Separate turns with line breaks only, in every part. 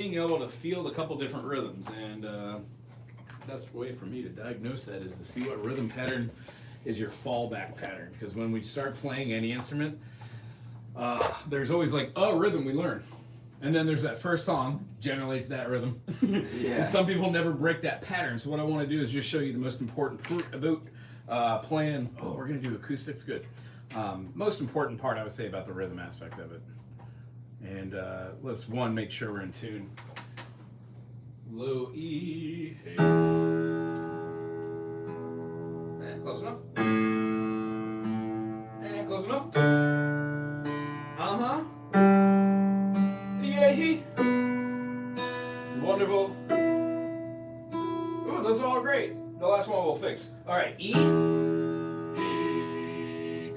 being able to feel a couple different rhythms, and best way for me to diagnose that is to see what rhythm pattern is your fallback pattern. Because when we start playing any instrument, there's always like a rhythm we learn, and then there's that first song. Generally, it's that rhythm.
Yeah.
And some people never break that pattern. So what I want to do is just show you the most important part about playing. Oh, we're gonna do acoustics. Good. Most important part I would say about the rhythm aspect of it. And let's make sure we're in tune. Low E. Hey. And close enough. And close enough. Uh-huh. Yay. Wonderful. Ooh, those are all great. The last one we'll fix. All right, E. E.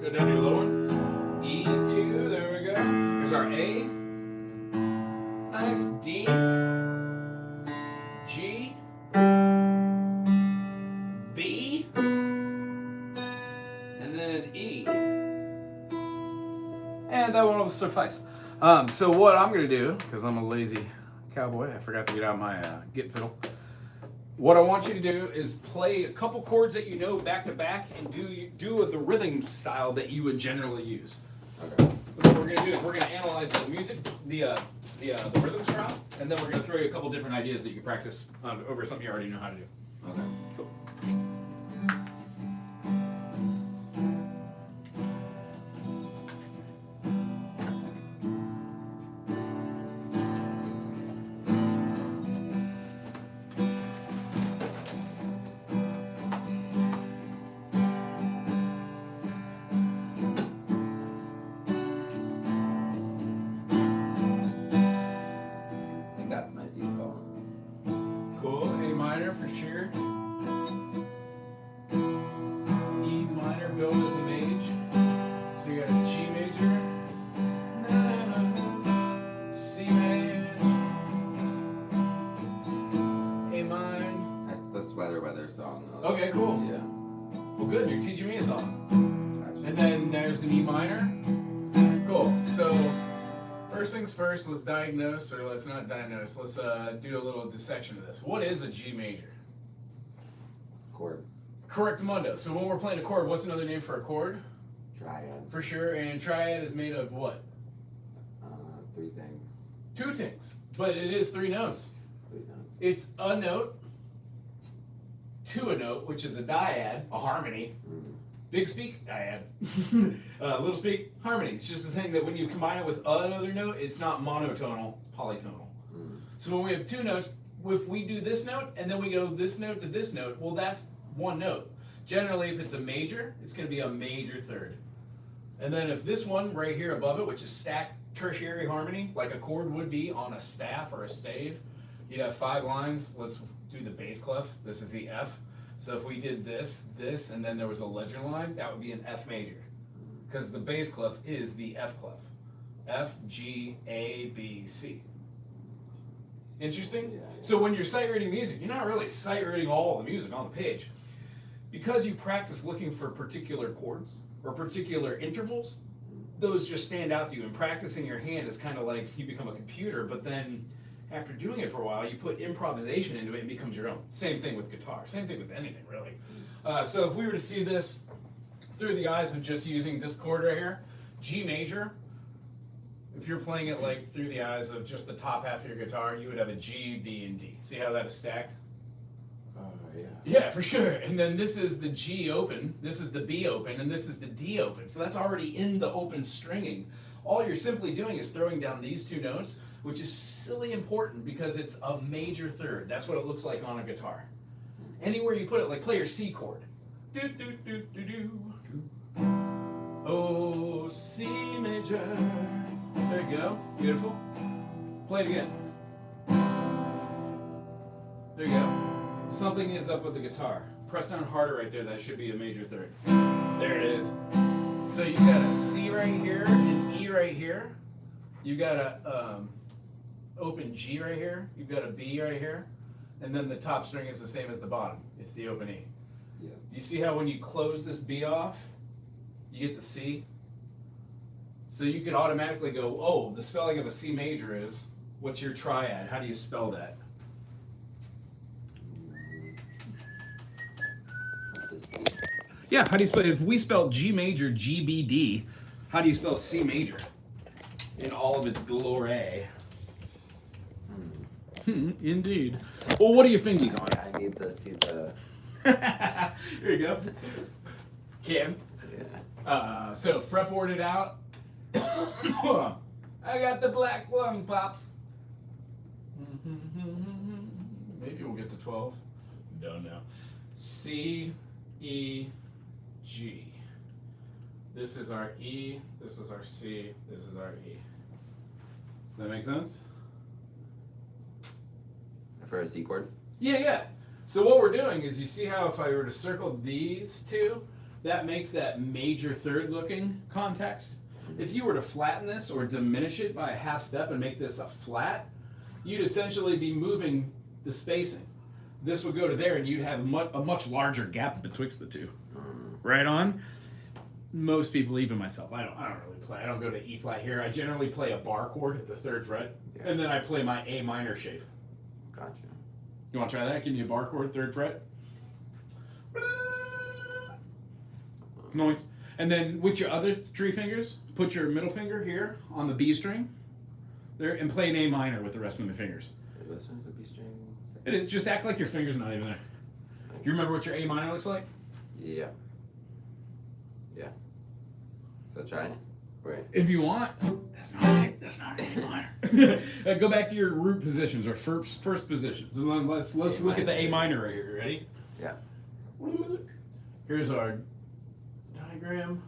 Go down to your low one. E2, there we go. Here's our A. Nice. D. G. B. And then E. And that one will suffice. So what I'm going to do, because I'm a lazy cowboy, I forgot to get out my git fiddle. What I want you to do is play a couple chords that you know back to back and do the rhythm style that you would generally use.
Okay.
What we're going to do is we're going to analyze the music, the rhythm style, and then we're going to throw you a couple different ideas that you can practice over something you already know how to do.
Okay.
Cool.
That might be fun.
Cool. A minor for sure. E minor built as a mage. So you got a G major. C major. A minor.
That's the Sweater Weather song.
Okay, cool.
Yeah.
Well, good. You're teaching me a song.
Gotcha.
And then there's an E minor. Cool. So first things first, let's diagnose, or let's not diagnose. Let's do a little dissection of this. What is a G major?
Chord.
Correctamundo. So when we're playing a chord, what's another name for a chord?
Triad.
For sure. And triad is made of what?
Three things.
Two things. But it is three notes.
Three notes.
It's a note to a note, which is a dyad, a harmony.
Mm.
Big speak, dyad. Little speak, harmony. It's just the thing that when you combine it with another note, it's not monotonal, polytonal.
Mm.
So when we have two notes, if we do this note and then we go this note to this note, well, that's one note. Generally, if it's a major, it's going to be a major third. And then if this one right here above it, which is stacked tertiary harmony, like a chord would be on a staff or a stave, you'd have 5 lines. Let's do the bass clef. This is the F. So if we did this, and then there was a ledger line, that would be an F major. Because the bass clef is the F clef. F, G, A, B, C. Interesting?
Yeah.
So when you're sight reading music, you're not really sight reading all the music on the page. Because you practice looking for particular chords or particular intervals, those just stand out to you. And practicing your hand is kind of like you become a computer, but then after doing it for a while, you put improvisation into it and it becomes your own. Same thing with guitar. Same thing with anything, really. So if we were to see this through the eyes of just using this chord right here, G major, if you're playing it like through the eyes of just the top half of your guitar, you would have a G, B, and D. See how that is stacked?
Yeah.
Yeah, for sure. And then this is the G open, this is the B open, and this is the D open. So that's already in the open stringing. All you're simply doing is throwing down these two notes, which is silly important because it's a major third. That's what it looks like on a guitar. Anywhere you put it, like play your C chord. Do, do, do, do, do. Oh, C major. There you go. Beautiful. Play it again. There you go. Something is up with the guitar. Press down harder right there. That should be a major third. There it is. So you've got a C right here, an E right here. You've got a open G right here. You've got a B right here. And then the top string is the same as the bottom. It's the open E.
Yeah.
You see how when you close this B off, you get the C? So you could automatically go, oh, the spelling of a C major is What's your triad? How do you spell that?
Let's see.
Yeah, how do you spell? If we spell G major, GBD, how do you spell C major? In all of its glory. Indeed. Well, what are your fingies on?
I need to see the.
Here you go. Kim.
Yeah.
So fretboard it out. I got the black lung pops. Maybe we'll get to 12. Don't know. C, E, G. This is our E. This is our C. This is our E. Does that make sense?
For a C chord?
Yeah. So what we're doing is, you see how if I were to circle these two, that makes that major third looking context. If you were to flatten this or diminish it by a half step and make this a flat, you'd essentially be moving the spacing. This would go to there and you'd have a much larger gap betwixt the two. Right on? Most people, even myself, I don't really play. I don't go to E flat here. I generally play a bar chord at the 3rd fret, and then I play my A minor shape.
Gotcha.
You want to try that? Give me a bar chord, 3rd fret. Noise. And then with your other 3 fingers, put your middle finger here on the B string there and play an A minor with the rest of the fingers.
This one's a B string.
It is. Just act like your finger's not even there. Do you remember what your A minor looks like?
Yeah. So try it. Wait.
If you want. That's not an A minor. Go back to your root positions or first positions. And let's look at the A minor right here. Ready?
Yeah.
Here's our diagram.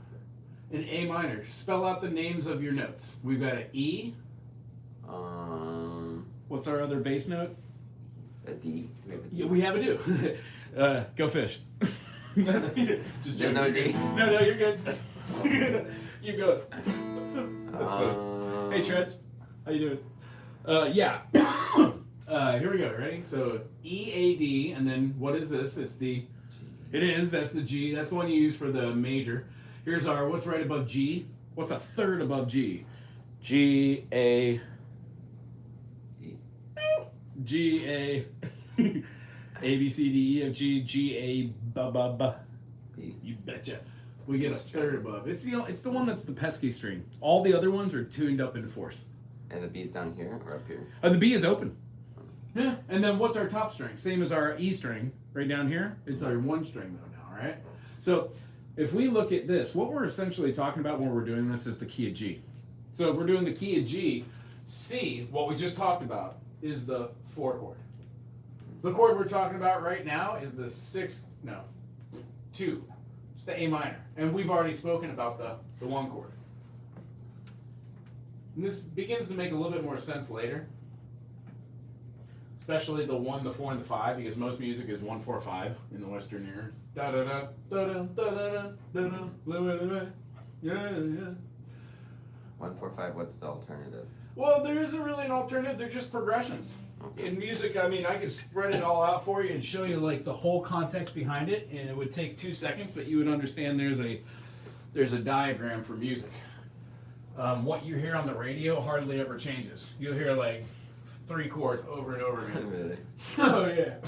In A minor, spell out the names of your notes. We've got an E. What's our other bass note?
A D.
We have a do. Go fish. Just
There's no D.
No, you're good. Keep going. That's fun. Hey, Trent. How you doing? Yeah. Here we go. Ready? So E, A, D, and then what is this? It's the.
G.
It is. That's the G. That's the one you use for the major. Here's our. What's right above G? What's a third above G? G, A.
E.
G, A. A, B, C, D, E, F, G, G, A, B.
B.
You betcha. We get a third above. It's the one that's the pesky string. All the other ones are tuned up in fourths.
And the B's down here or up here?
And the B is open. Yeah. And then what's our top string? Same as our E string right down here. It's our 1 string though now, right? So if we look at this, what we're essentially talking about when we're doing this is the key of G. So if we're doing the key of G, C, what we just talked about, is the 4 chord. The chord we're talking about right now is the 2. It's the A minor. And we've already spoken about the 1 chord. And this begins to make a little bit more sense later. Especially the 1, the 4, and the 5, because most music is 1, 4, 5 in the Western era. Da da da da da da da da da. Yeah.
1, 4, 5. What's the alternative?
Well, there isn't really an alternative. They're just progressions.
Okay.
In music, I mean, I could spread it all out for you and show you like the whole context behind it, and it would take 2 seconds, but you would understand there's a diagram for music. What you hear on the radio hardly ever changes. You'll hear like 3 chords over and over again.
Really?
Oh yeah.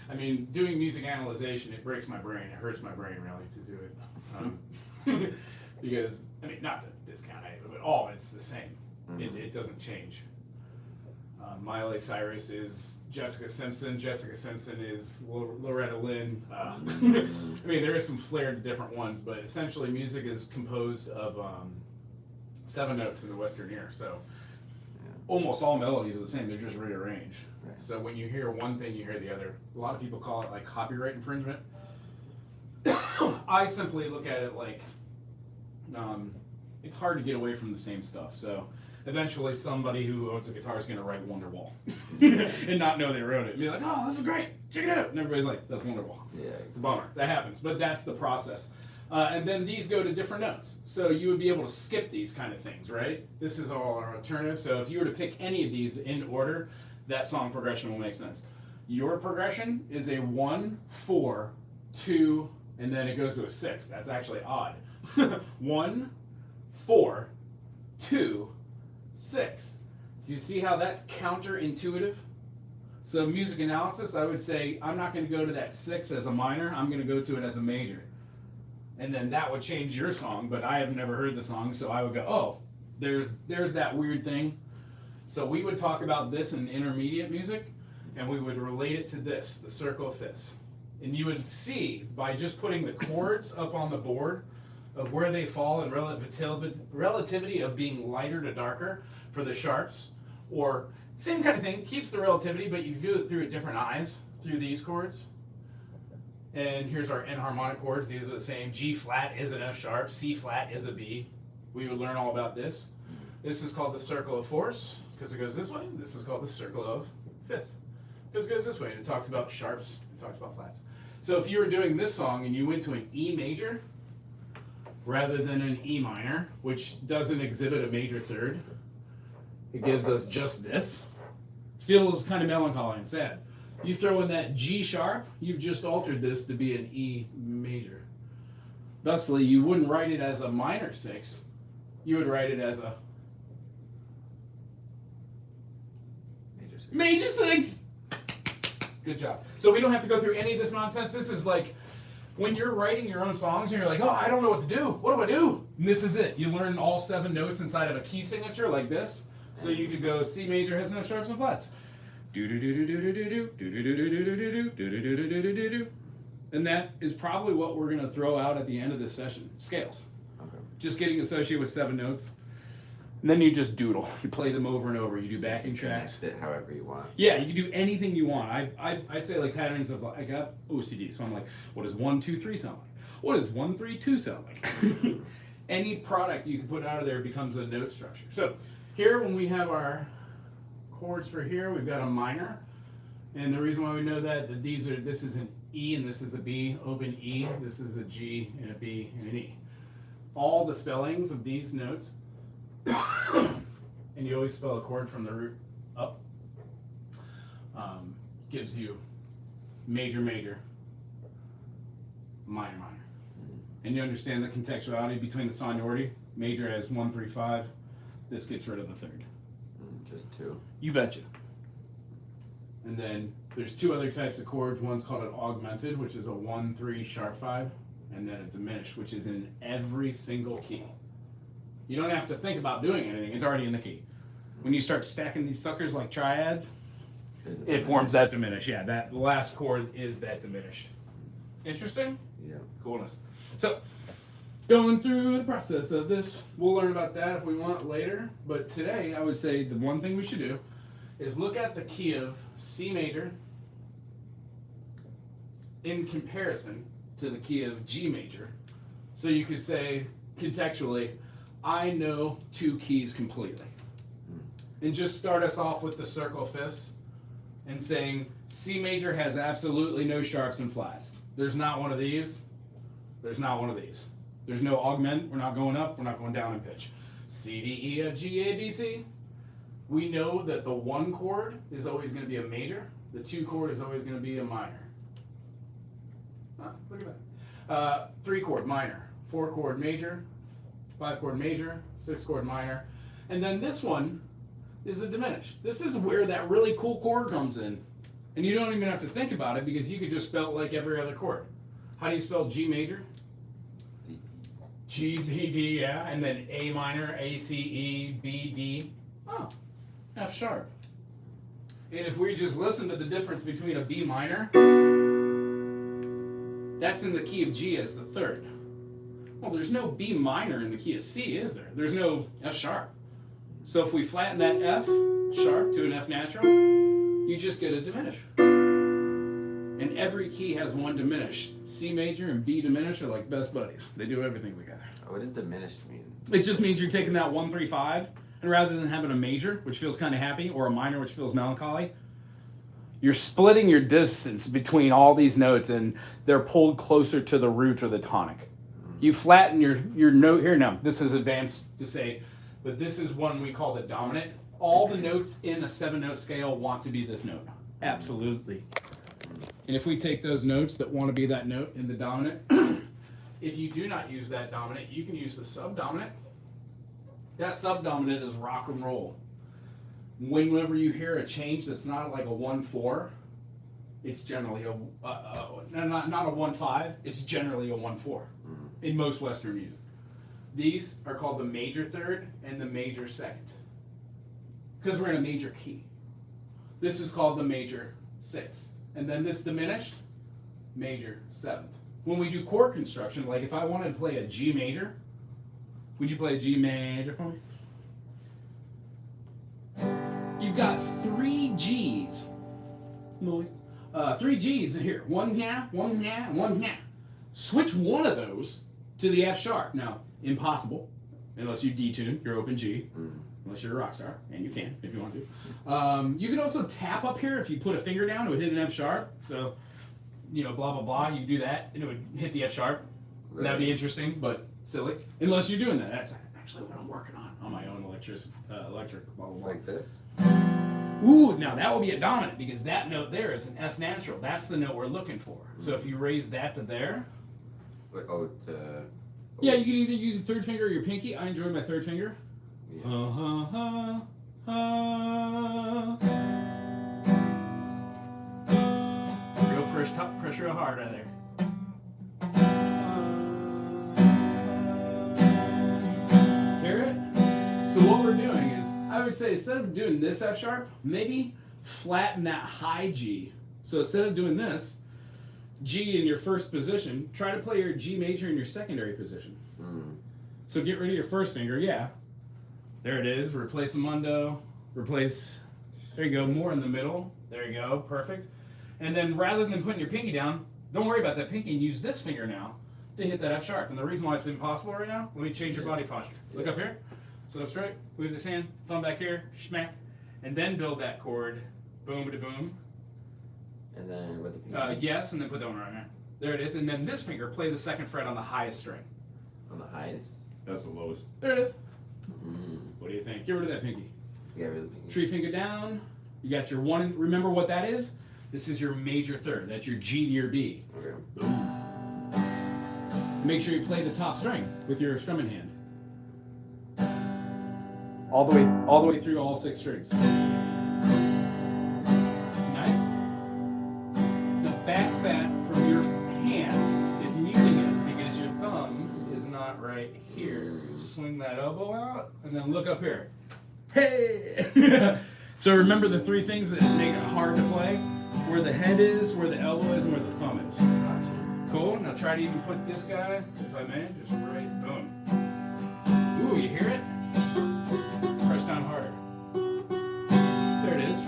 I mean, doing music analyzation, it breaks my brain. It hurts my brain really to do it. Because, I mean, not to discount it, but all of it's the same. It doesn't change. Miley Cyrus is Jessica Simpson. Jessica Simpson is Loretta Lynn. I mean, there is some flair to different ones, but essentially music is composed of 7 notes in the Western ear. So almost all melodies are the same. They're just rearranged.
Right.
So when you hear one thing, you hear the other. A lot of people call it like copyright infringement. I simply look at it like it's hard to get away from the same stuff. So eventually somebody who owns a guitar is going to write Wonderwall and not know they wrote it. And be like, oh, this is great. Check it out. And everybody's like, that's Wonderwall.
Yeah.
It's a bummer. That happens. But that's the process. And then these go to different notes. So you would be able to skip these kind of things, right? This is all our alternative. So if you were to pick any of these in order, that song progression will make sense. Your progression is a 1, 4, 2, and then it goes to a 6. That's actually odd. 1, 4, 2, 6. Do you see how that's counterintuitive? So music analysis, I would say, I'm not going to go to that 6 as a minor, I'm going to go to it as a major. And then that would change your song, but I have never heard the song, so I would go, oh, there's that weird thing. So we would talk about this in intermediate music, and we would relate it to this, the circle of fifths. And you would see, by just putting the chords up on the board, of where they fall in relativity of being lighter to darker for the sharps, or same kind of thing, keeps the relativity, but you view it through different eyes, through these chords. And here's our enharmonic chords. These are the same. G flat is an F sharp, C flat is a B. We would learn all about this. This is called the circle of fourths, because it goes this way. This is called the circle of fifths, because it goes this way, and it talks about sharps, it talks about flats. So if you were doing this song and you went to an E major, rather than an E minor, which doesn't exhibit a major third, it gives us just this. Feels kind of melancholy and sad. You throw in that G sharp, you've just altered this to be an E major. Thusly, you wouldn't write it as a minor 6, you would write it as a major 6. Good job. So we don't have to go through any of this nonsense. This is like when you're writing your own songs and you're like, oh, I don't know what to do. What do I do? And this is it. You learn all 7 notes inside of a key signature like this. So you could go C major has no sharps and flats. And that is probably what we're going to throw out at the end of this session. Scales.
Okay.
Just getting associated with 7 notes. And then you just doodle. You play them over and over. You do backing tracks.
Connect it however you want.
Yeah, you can do anything you want. I say like patterns of, I got OCD, so I'm like, what does 1, 2, 3 sound like? What does 1, 3, 2 sound like? Any product you can put out of there becomes a note structure. So here, when we have our chords for here, we've got a minor. And the reason why we know that this is an E and this is a B, open E, this is a G and a B and an E. All the spellings of these notes, and you always spell a chord from the root up, gives you major, major, minor, minor. And you understand the contextuality between the sonority. Major has 1, 3, 5. This gets rid of the third.
Just 2.
You betcha. And then there's 2 other types of chords. One's called an augmented, which is a 1, 3, sharp 5, and then a diminished, which is in every single key. You don't have to think about doing anything. It's already in the key. When you start stacking these suckers like triads, it forms that diminished. Yeah, that last chord is that diminished. Interesting?
Yeah.
Coolness. So, going through the process of this, we'll learn about that if we want later. But today, I would say the one thing we should do is look at the key of C major in comparison to the key of G major. So you could say, contextually, I know 2 keys completely. And just start us off with the circle fifths and saying C major has absolutely no sharps and flats. There's not one of these. There's not one of these. There's no augment. We're not going up. We're not going down in pitch. C, D, E, F, G, A, B, C. We know that the 1 chord is always going to be a major. The 2 chord is always going to be a minor. Look at that. 3 chord minor. 4 chord major. 5 chord major. 6 chord minor. And then this one is a diminished. This is where that really cool chord comes in. And you don't even have to think about it because you could just spell it like every other chord. How do you spell G major? G, B, D, yeah. And then A minor, A, C, E, B, D. Oh, F sharp. And if we just listen to the difference between a B minor, that's in the key of G as the 3rd. Well, there's no B minor in the key of C, is there? There's no F sharp. So if we flatten that F sharp to an F natural, you just get a diminished. And every key has 1 diminished. C major and B diminished are like best buddies. They do everything together.
What does diminished mean?
It just means you're taking that 1, 3, 5, and rather than having a major, which feels kind of happy, or a minor, which feels melancholy, you're splitting your distance between all these notes, and they're pulled closer to the root or the tonic. You flatten your note here. Now, this is advanced to say, but this is one we call the dominant. All the notes in a 7-note scale want to be this note. Absolutely. And if we take those notes that want to be that note in the dominant, if you do not use that dominant, you can use the subdominant. That subdominant is rock and roll. Whenever you hear a change that's not like a 1-4, it's generally a not a 1-5. It's generally a 1-4 in most Western music. These are called the major third and the major second because we're in a major key. This is called the major sixth, and then this diminished major seventh. When we do chord construction, like if I wanted to play a G major, would you play a G major for me? You've got 3 G's. Noise. 3 G's in here. One here, one here, one here. Switch one of those to the F sharp. Now, impossible, unless you detune your open G, unless you're a rock star, and you can if you want to. You can also tap up here if you put a finger down, it would hit an F sharp. So, you know, blah, blah, blah, you do that, and it would hit the F sharp. Right. That'd be interesting, but silly. Unless you're doing that. That's actually what I'm working on my own electric, blah, blah, blah.
Like this?
Ooh, now that will be a dominant because that note there is an F natural. That's the note we're looking for. So if you raise that to there.
Like,
yeah, you can either use your third finger or your pinky. I enjoy my third finger.
Yeah.
Real press real hard right there. Hear it? So what we're doing is, I would say instead of doing this F sharp, maybe flatten that high G. So instead of doing this, G in your first position, try to play your G major in your secondary position. So get rid of your first finger, yeah. There it is, replace the mundo, replace, there you go, more in the middle. There you go, perfect. And then rather than putting your pinky down, don't worry about that pinky and use this finger now to hit that F sharp. And the reason why it's impossible right now, let me change your body posture. Look up here, sit up straight, move this hand, thumb back here, schmack, and then build that chord, boom to boom.
And then with the pinky?
Yes, and then put that one right there. There it is, and then this finger, play the second fret on the highest string.
On the highest?
That's the lowest. There it is. What do you think? Get rid of that pinky.
Get rid of the pinky.
Tree finger down. You got your one. Remember what that is? This is your major third. That's your G to your B.
Okay.
Boom. Make sure you play the top string with your strumming hand. All the way through all 6 strings. Nice. The back fat from your hand is muting it because your thumb is not right here. Swing that elbow out and then look up here. Hey! So remember the 3 things that make it hard to play? Where the head is, where the elbow is, and where the thumb is.
Gotcha.
Cool. Now try to even put this guy, if I may, just right. Boom. Ooh, you hear it? Press down harder. There it is.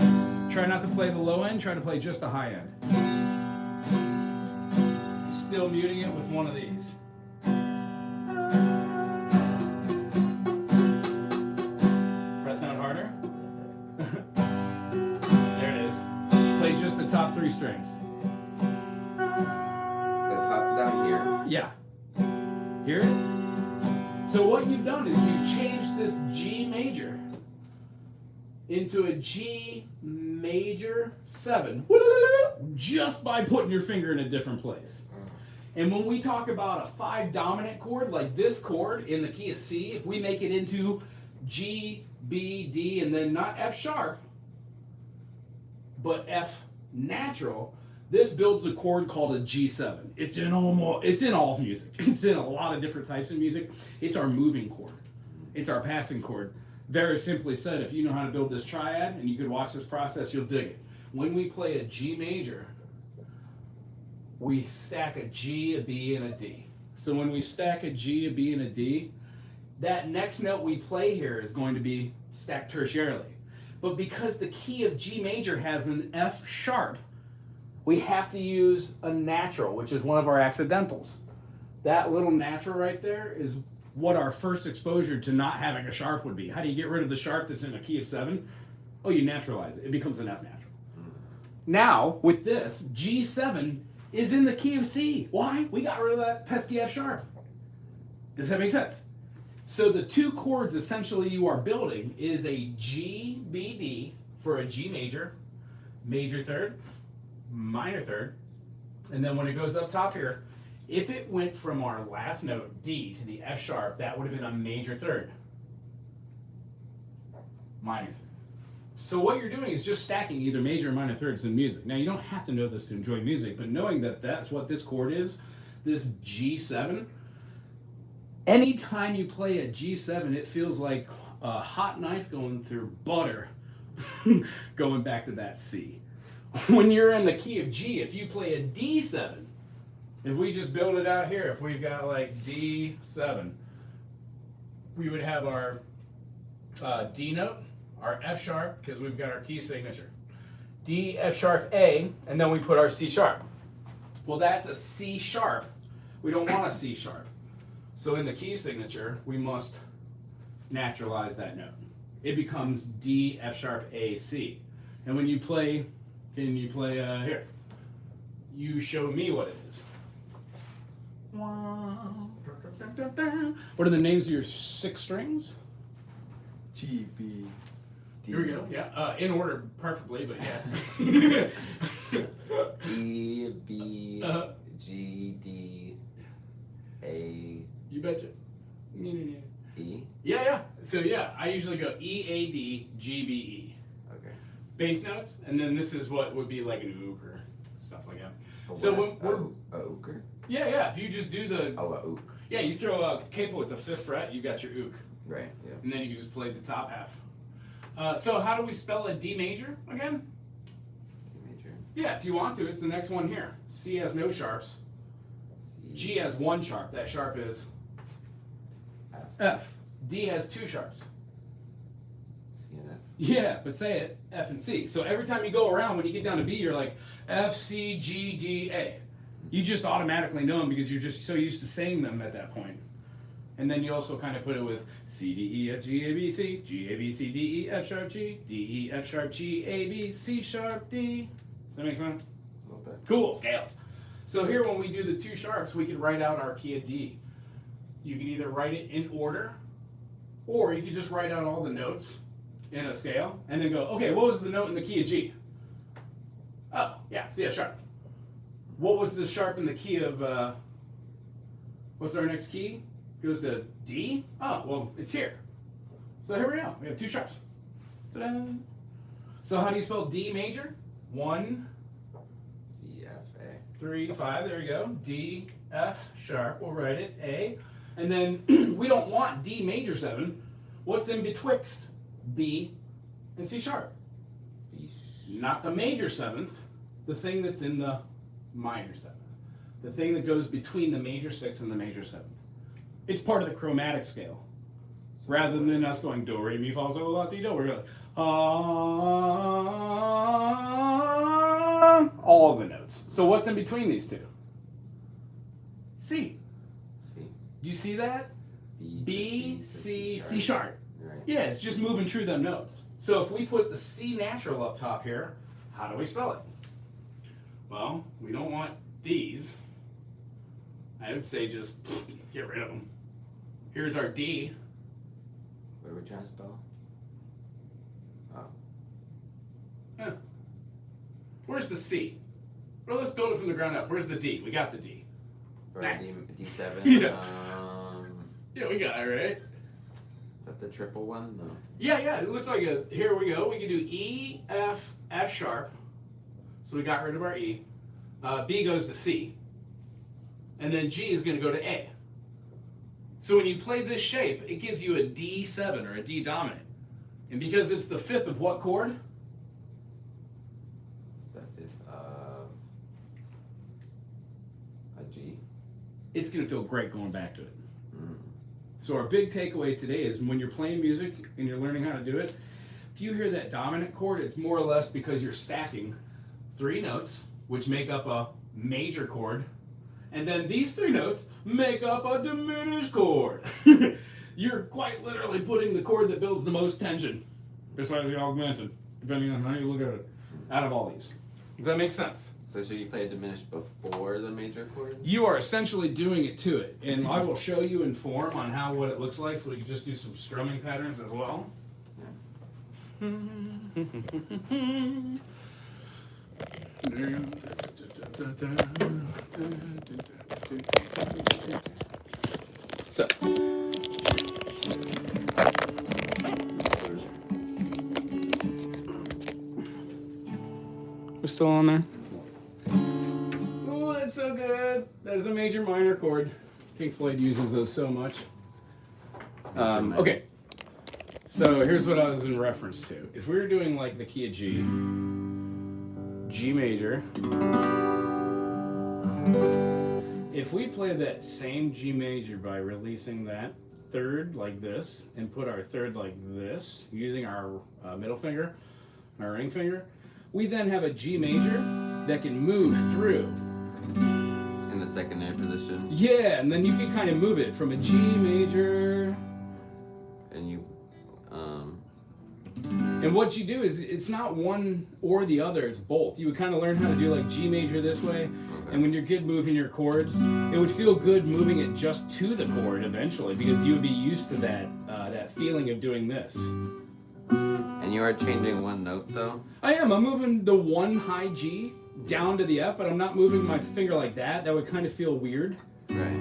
Try not to play the low end, try to play just the high end. Still muting it with one of these. Press down harder. There it is. Play just the top 3 strings.
The top down here?
Yeah. Hear it? So what you've done is you've changed this G major into a G major 7 just by putting your finger in a different place. And when we talk about a 5 dominant chord, like this chord in the key of C, if we make it into G, B, D, and then not F sharp, but F natural, this builds a chord called a G7. It's in all music. It's in a lot of different types of music. It's our moving chord. It's our passing chord. Very simply said, if you know how to build this triad and you could watch this process, you'll dig it. When we play a G major, we stack a G, a B, and a D. So when we stack a G, a B, and a D, that next note we play here is going to be stacked tertiarily. But because the key of G major has an F sharp, we have to use a natural, which is one of our accidentals. That little natural right there is what our first exposure to not having a sharp would be. How do you get rid of the sharp that's in a key of 7? Oh, you naturalize it. It becomes an F natural. Now, with this, G7 is in the key of C. Why? We got rid of that pesky F sharp. Does that make sense? So the 2 chords essentially you are building is a G, B, D for a G major, major third, minor third, and then when it goes up top here, if it went from our last note, D, to the F sharp, that would have been a major third, minor third. So what you're doing is just stacking either major or minor thirds in music. Now you don't have to know this to enjoy music, but knowing that that's what this chord is, this G7, anytime you play a G7, it feels like a hot knife going through butter going back to that C. When you're in the key of G, if you play a D7, if we just build it out here, if we've got like D7, we would have our D note, our F sharp, because we've got our key signature. D, F sharp, A, and then we put our C sharp. Well, that's a C sharp. We don't want a C sharp. So in the key signature, we must naturalize that note. It becomes D, F sharp, A, C. And when you play, can you play here? You show me what it is. What are the names of your 6 strings?
G, B, D.
Here we go. Yeah, in order, perfectly, but yeah.
E, B, G, D, A.
You betcha.
E.
Yeah. So yeah, I usually go E, A, D, G, B, E.
Okay.
Bass notes, and then this is what would be like an ook or stuff like that.
A
So
what?
when we're
A ook?
yeah, if you just do the
Oh, a ook.
yeah, you throw a capo at the 5th fret, you got your ook,
Right. Yeah.
and then you can just play the top half. So how do we spell a D major again?
D major.
Yeah, if you want to, it's the next one here. C has no sharps.
C.
G has 1 sharp. That sharp is
F.
F. D has 2 sharps.
C and F.
Yeah, but say it F and C. So every time you go around, when you get down to B, you're like F, C, G, D, A. You just automatically know them because you're just so used to saying them at that point. And then you also kind of put it with C, D, E, F, G, A, B, C, G, A, B, C, D, E, F sharp, G, D, E, F sharp, G, A, B, C sharp, D. Does that make sense?
A little bit.
Cool, scales. So here when we do the 2 sharps, we can write out our key of D. You can either write it in order, or you can just write out all the notes in a scale, and then go, okay, what was the note in the key of G? Oh, yeah, C F sharp. What was the sharp in the key of, what's our next key? Goes to D? Oh, well, it's here. So here we go. We have 2 sharps. Ta-da. So how do you spell D major? 1,
D, F, A.
3, 5. There we go. D, F sharp. We'll write it A. And then we don't want D major 7. What's in betwixt B and C sharp?
B.
Not the major 7th, the thing that's in the minor 7th. The thing that goes between the major 6th and the major 7th. It's part of the chromatic scale. Rather than us going do, re, mi, fa, sol, la, ti, do, we're going all of the notes. So what's in between these two? C.
C.
You see that? B, C, C sharp.
Right.
Yeah, it's just moving through them notes. So if we put the C natural up top here, how do we spell it? Well, we don't want these. I would say just get rid of them. Here's our D.
What are we trying to spell? Oh.
Yeah. Where's the C? Well, let's build it from the ground up. Where's the D? We got the D.
For
Nice.
D7.
Yeah. Yeah, we got it, right?
Is that the triple one? No.
Yeah, it looks like a, here we go. We can do E, F, F sharp. So we got rid of our E. B goes to C. And then G is going to go to A. So when you play this shape, it gives you a D7 or a D dominant. And because it's the 5th of what chord?
The 5th of a G.
It's going to feel great going back to it.
Mm.
So our big takeaway today is when you're playing music and you're learning how to do it, if you hear that dominant chord, it's more or less because you're stacking 3 notes, which make up a major chord, and then these 3 notes make up a diminished chord. You're quite literally putting the chord that builds the most tension, besides the augmented, depending on how you look at it, out of all these. Does that make sense?
So should you play a diminished before the major chord?
You are essentially doing it to it, and I will show you in form on what it looks like, so we can just do some strumming patterns as well. So. still on there? Ooh, that's so good. That is a major minor chord. Pink Floyd uses those so much. Okay. So here's what I was in reference to. If we were doing like the key of G, G major, if we play that same G major by releasing that third like this and put our third like this, using our middle finger, our ring finger, we then have a G major that can move through.
In the secondary position.
Yeah, and then you can kind of move it from a G major.
And you,
And what you do is, it's not one or the other, it's both. You would kind of learn how to do like G major this way,
okay.
and when you're good moving your chords, it would feel good moving it just to the chord eventually, because you would be used to that feeling of doing this.
And you are changing one note though?
I'm moving the one high G down to the F, but I'm not moving my finger like that. That would kind of feel weird.
Right.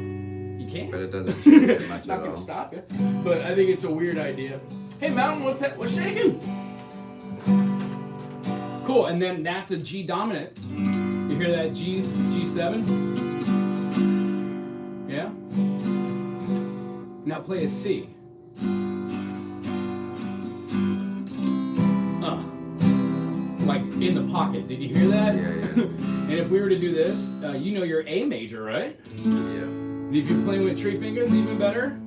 You can't.
But it doesn't change it much
Not
at all.
gonna stop it. But I think it's a weird idea. Hey Mountain, what's that? What's shaking? Cool, and then that's a G dominant. You hear that G7? Yeah? Now play a C. Like in the pocket. Did you hear that?
Yeah.
And if we were to do this, you know your A major, right?
Yeah.
And if you're playing with tree fingers, even better.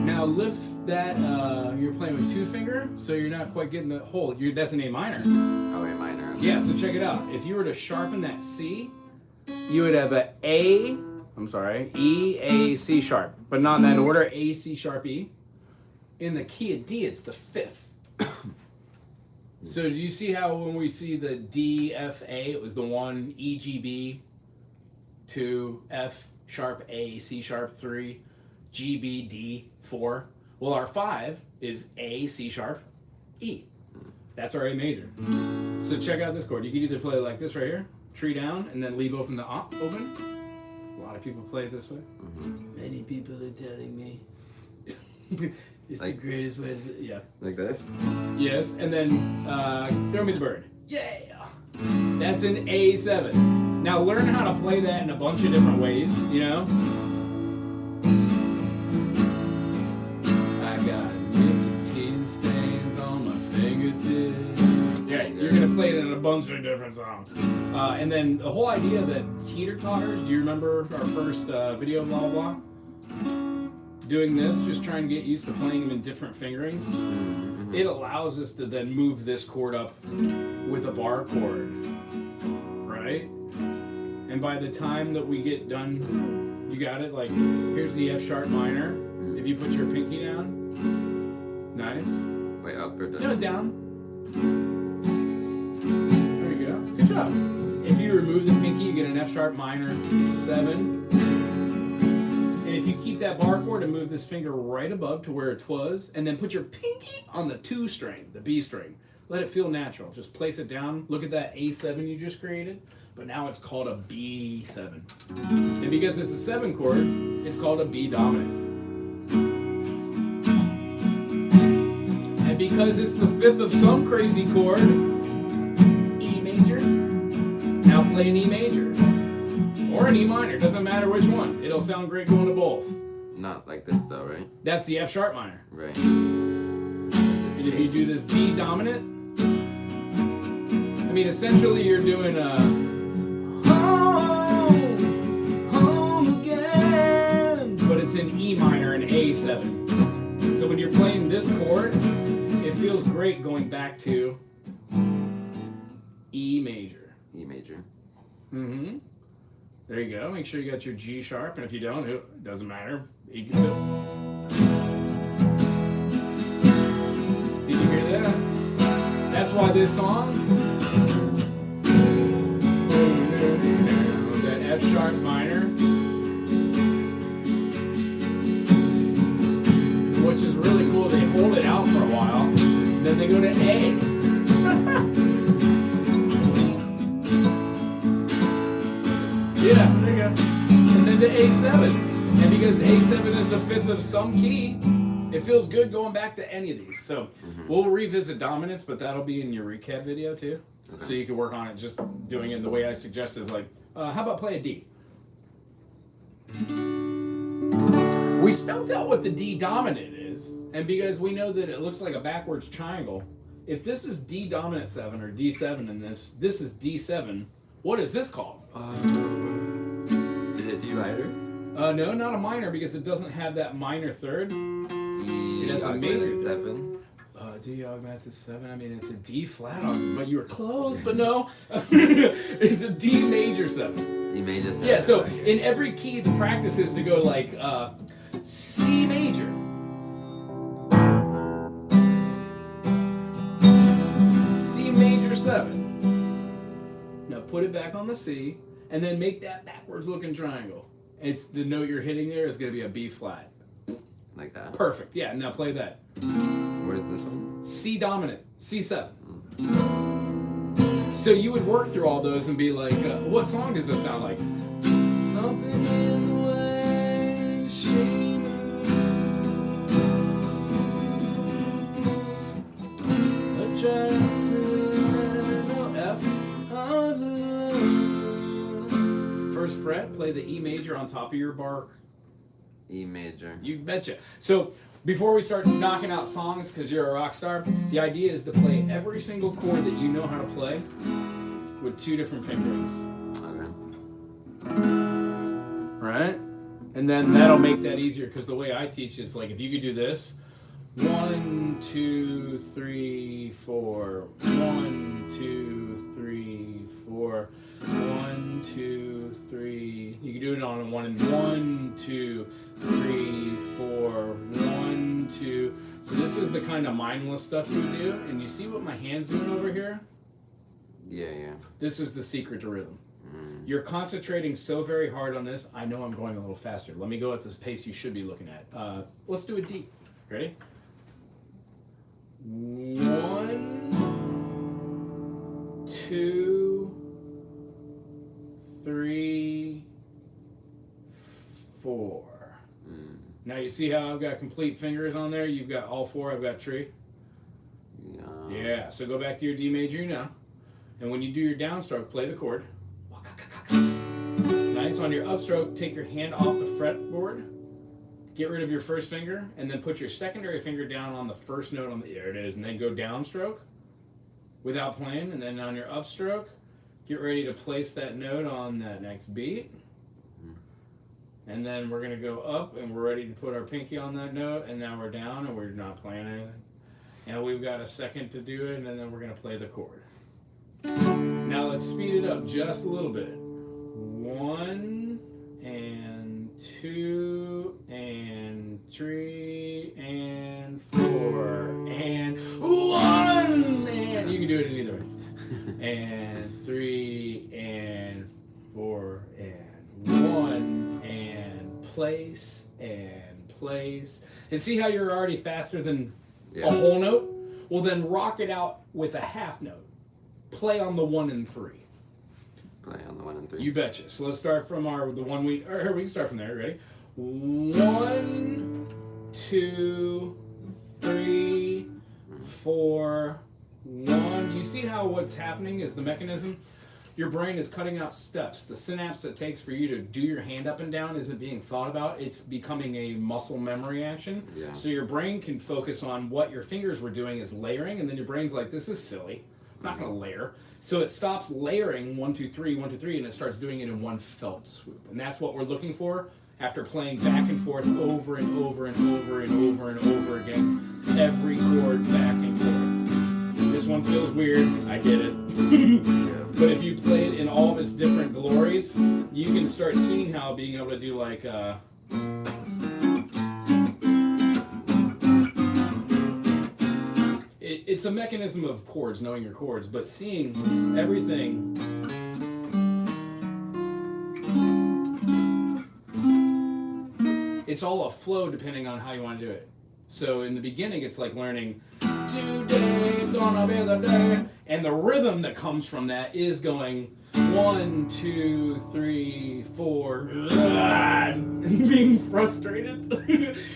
Now lift that, you're playing with two finger, so you're not quite getting the hold. That's an A minor.
Oh, A minor.
Yeah, so check it out. If you were to sharpen that C, you would have E, A, C sharp. But not in that order, A, C sharp, E. In the key of D, it's the fifth. So do you see how when we see the D, F, A, it was the 1, E, G, B, 2, F, sharp, A, C sharp, 3, G, B, D, 4. Well, our 5 is A, C sharp, E. That's our A major. So check out this chord. You can either play like this right here, tree down, and then leave open the op open. A lot of people play it this way.
Mm-hmm.
Many people are telling me it's
like,
the greatest way to, yeah.
Like this?
Yes, and then throw me the bird. Yeah! That's an A7. Now learn how to play that in a bunch of different ways, you know? I got nicotine stains on my fingertips. Yeah, you're gonna play it in a bunch of different songs. And then the whole idea that teeter-totters, do you remember our first video, blah, blah, blah? Doing this, just trying to get used to playing them in different fingerings. Mm-hmm. It allows us to then move this chord up with a bar chord, right? And by the time that we get done, you got it? Like, here's the F sharp minor. If you put your pinky down, nice.
Wait, up or down?
No, down. There you go. Good job. If you remove the pinky, you get an F sharp minor 7. And if you keep that bar chord and move this finger right above to where it was, and then put your pinky on the 2 string, the B string, let it feel natural. Just place it down. Look at that A7 you just created, but now it's called a B7. And because it's a 7 chord, it's called a B dominant. And because it's the 5th of some crazy chord, E major, now play an E major. Or an E minor, doesn't matter which one. It'll sound great going to both.
Not like this though, right?
That's the F sharp minor.
Right.
And if you do this B dominant, I mean, essentially you're doing a home again, but it's in E minor and A7. So when you're playing this chord, it feels great going back to E major.
E major.
Mm-hmm. There you go. Make sure you got your G sharp, and if you don't, it doesn't matter. Did you hear that? That's why this song, that F sharp minor, which is really cool. They hold it out for a while, then they go to A. Yeah, there you go. And then to A7. And because A7 is the 5th of some key, it feels good going back to any of these. So we'll revisit dominance, but that'll be in your recap video too.
Okay.
So you can work on it just doing it the way I suggest is like, how about play a D? We spelled out what the D dominant is, and because we know that it looks like a backwards triangle, if this is D dominant 7 or D7 and this is D7, what is this called?
Is it D minor?
No, not a minor because it doesn't have that minor third.
D
It has a major
augmented 7.
D augmented 7. I mean, it's a D flat, but you were close, but no. It's a D major 7.
D major 7.
Yeah, so in every key, the practice is to go like C major. C major 7. Now put it back on the C, and then make that backwards looking triangle. It's the note you're hitting there is going to be a B flat.
Like that.
Perfect. Yeah, now play that.
Where is this one?
C dominant, C7. So you would work through all those and be like, what song does this sound like? Something in the way she moves, attracts me, F on the first fret, play the E major on top of your bar.
E major.
You betcha. So before we start knocking out songs, because you're a rock star, the idea is to play every single chord that you know how to play with 2 different fingerings.
Okay.
Right? And then that'll make that easier, because the way I teach is like if you could do this, 1, 2, 3, 4, 1, 2, 3, 4, 1, 2, 3. You can do it on 1 and 1, 2, 3, 4, 1, 2. So this is the kind of mindless stuff you do, and you see what my hand's doing over here?
Yeah.
This is the secret to rhythm. You're concentrating so very hard on this. I know I'm going a little faster. Let me go at this pace you should be looking at. Let's do a D. Ready? 1, 2, 3, 4. Now you see how I've got complete fingers on there? You've got all 4, I've got tree. Yeah, so go back to your D major now. And when you do your downstroke, play the chord. Nice. On your upstroke, take your hand off the fretboard, get rid of your first finger, and then put your secondary finger down on the first note on the, there it is, and then go downstroke without playing. And then on your upstroke, get ready to place that note on that next beat. And then we're going to go up, and we're ready to put our pinky on that note, and now we're down, and we're not playing anything. And we've got a second to do it, and then we're going to play the chord. Now let's speed it up just a little bit. 1 and 2 and 3 and 4 and 1 and you can do it in either way. And 3 and 4 and 1 and place and place. And see how you're already faster than a whole note? Well, then rock it out with a half note. Play on the 1 and 3.
Play on the 1 and 3.
You betcha. So let's start from the one we can start from there. Ready? 1, 2, 3, 4, 1. You see how what's happening is the mechanism? Your brain is cutting out steps. The synapse it takes for you to do your hand up and down isn't being thought about. It's becoming a muscle memory action.
Yeah.
So your brain can focus on what your fingers were doing is layering, and then your brain's like, this is silly. I'm not going to layer. So it stops layering 1, 2, 3, 1, 2, 3, and it starts doing it in one felt swoop. And that's what we're looking for after playing back and forth over and over and over and over and over again. Every chord back and forth. This one feels weird. I get it. But if you play it in all of its different glories, you can start seeing how being able to do like... It's a mechanism of chords, knowing your chords, but seeing everything. It's all a flow depending on how you want to do it. So in the beginning, it's like learning, today's gonna be the day. And the rhythm that comes from that is going 1, 2, 3, 4, and being frustrated.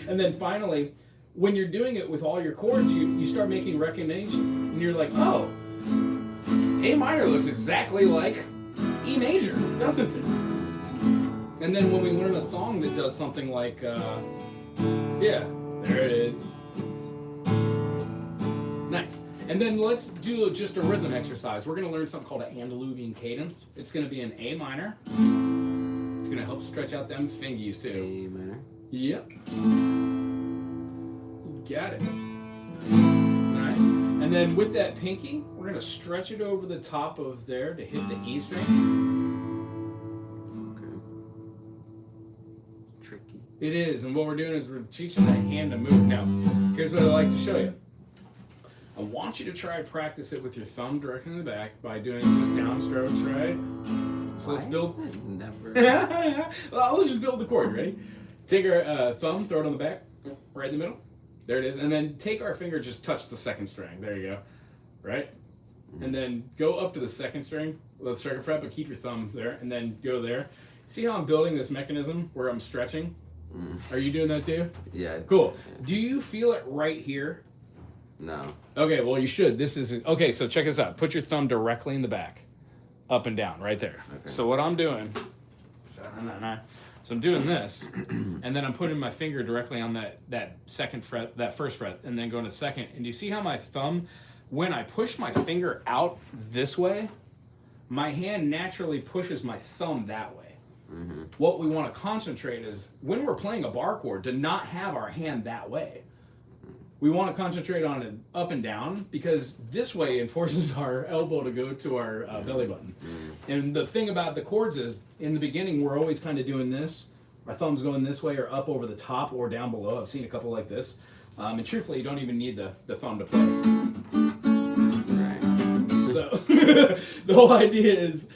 And then finally, when you're doing it with all your chords, you start making recognitions. And you're like, oh, A minor looks exactly like E major, doesn't it? And then when we learn a song that does something like, yeah, there it is. Nice. And then let's do just a rhythm exercise. We're going to learn something called an Andaluvian cadence. It's going to be an A minor. It's going to help stretch out them fingies too.
A minor.
Yep. Got it. Nice. And then with that pinky, we're going to stretch it over the top of there to hit the E string.
Okay. Tricky.
It is. And what we're doing is we're teaching the hand to move. Now, here's what I'd like to show you. I want you to try to practice it with your thumb directly in the back by doing just down strokes, right? So let's build.
Never.
Well, let's just build the chord. Ready? Take our thumb, throw it on the back, right in the middle. There it is. And then take our finger, just touch the second string. There you go. Right? And then go up to the second string, the second fret, but keep your thumb there, and then go there. See how I'm building this mechanism where I'm stretching? Are you doing that too?
Yeah.
Cool. Do you feel it right here?
No.
Okay, well you should. This is okay. So check this out. Put your thumb directly in the back, up and down, right there.
Okay.
So what I'm doing, so I'm doing this, and then I'm putting my finger directly on that second fret, that first fret, and then going to second. And do you see how my thumb, when I push my finger out this way, my hand naturally pushes my thumb that way. What we want to concentrate is when we're playing a bar chord to not have our hand that way. We want to concentrate on it up and down because this way it forces our elbow to go to our belly button. And the thing about the chords is, in the beginning, we're always kind of doing this. Our thumb's going this way or up over the top or down below. I've seen a couple like this. And truthfully, you don't even need the thumb to play.
Right.
So the whole idea is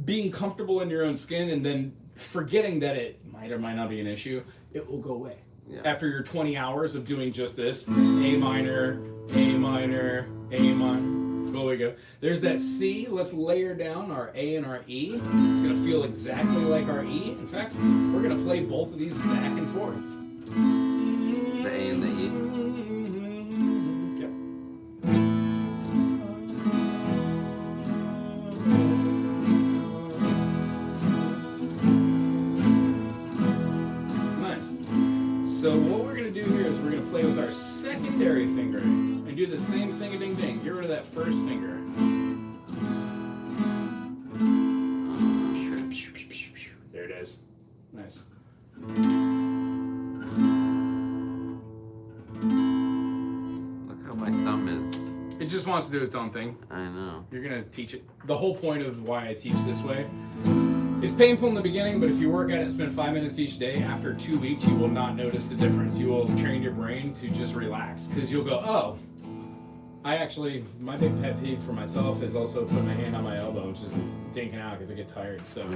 being comfortable in your own skin and then forgetting that it might or might not be an issue. It will go away.
Yeah.
After your 20 hours of doing just this, A minor, A minor, A minor. There we go. There's that C. Let's layer down our A and our E. It's going to feel exactly like our E. In fact, we're going to play both of these back and forth.
The A and the E.
Okay. Nice. So what we're going to do here is we're going to play with our secondary finger and do the same thing a ding ding. Get rid of that first finger. There it is. Nice.
Look how my thumb is.
It just wants to do its own thing.
I know.
You're going to teach it. The whole point of why I teach this way, it's painful in the beginning, but if you work at it and spend 5 minutes each day, after 2 weeks, you will not notice the difference. You will train your brain to just relax because you'll go, oh, my big pet peeve for myself is also putting my hand on my elbow and just dinking out because I get tired. So I